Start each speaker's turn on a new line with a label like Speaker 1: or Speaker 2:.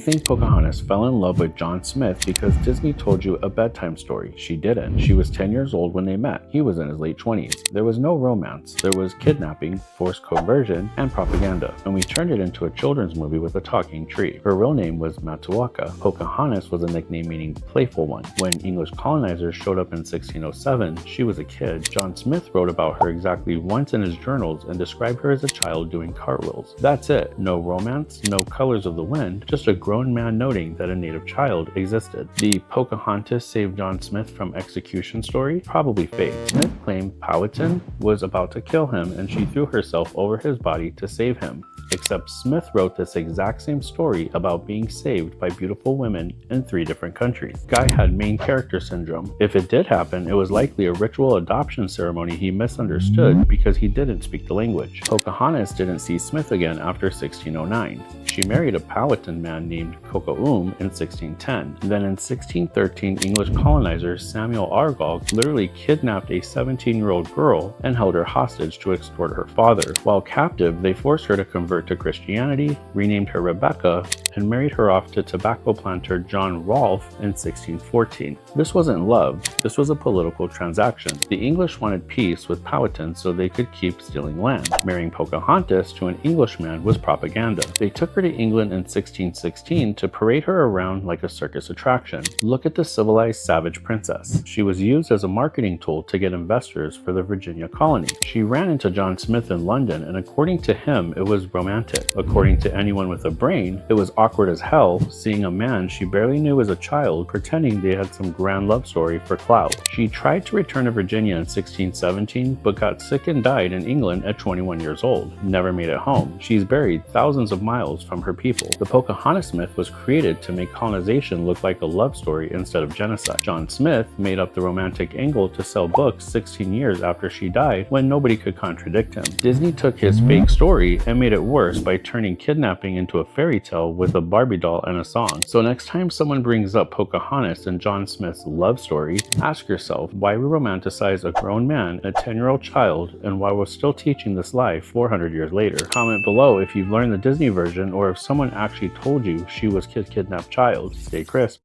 Speaker 1: You think Pocahontas fell in love with John Smith because Disney told you a bedtime story. She didn't. She was 10 years old when they met. He was in his late 20s. There was no romance. There was kidnapping, forced conversion, and propaganda. And we turned it into a children's movie with a talking tree. Her real name was Matuaka. Pocahontas was a nickname meaning playful one. When English colonizers showed up in 1607, she was a kid. John Smith wrote about her exactly once in his journals and described her as a child doing cartwheels. That's it. No romance, no colors of the wind, just a grown man noting that a native child existed. The Pocahontas saved John Smith from execution story? Probably fake. Smith claimed Powhatan was about to kill him and she threw herself over his body to save him. Except Smith wrote this exact same story about being saved by beautiful women in 3 different countries. Guy had main character syndrome. If it did happen, it was likely a ritual adoption ceremony he misunderstood because he didn't speak the language. Pocahontas didn't see Smith again after 1609. She married a Powhatan man named Kokoum in 1610. Then in 1613, English colonizer Samuel Argall literally kidnapped a 17-year-old girl and held her hostage to extort her father. While captive, they forced her to convert to Christianity, renamed her Rebecca, and married her off to tobacco planter John Rolfe in 1614. This wasn't love, this was a political transaction. The English wanted peace with Powhatan so they could keep stealing land. Marrying Pocahontas to an Englishman was propaganda. They took her to England in 1616 to parade her around like a circus attraction. Look at the civilized savage princess. She was used as a marketing tool to get investors for the Virginia colony. She ran into John Smith in London, and according to him, it was romantic. According to anyone with a brain, it was awkward as hell seeing a man she barely knew as a child pretending they had some grand love story for clout. She tried to return to Virginia in 1617 but got sick and died in England at 21 years old. Never made it home. She's buried thousands of miles from her people. The Pocahontas myth was created to make colonization look like a love story instead of genocide. John Smith made up the romantic angle to sell books 16 years after she died when nobody could contradict him. Disney took his fake story and made it worse by turning kidnapping into a fairy tale with a Barbie doll and a song. So next time someone brings up Pocahontas and John Smith's love story, ask yourself why we romanticize a grown man, a 10-year-old child, and why we're still teaching this lie 400 years later. Comment below if you've learned the Disney version or if someone actually told you she was kidnapped child. Stay crisp.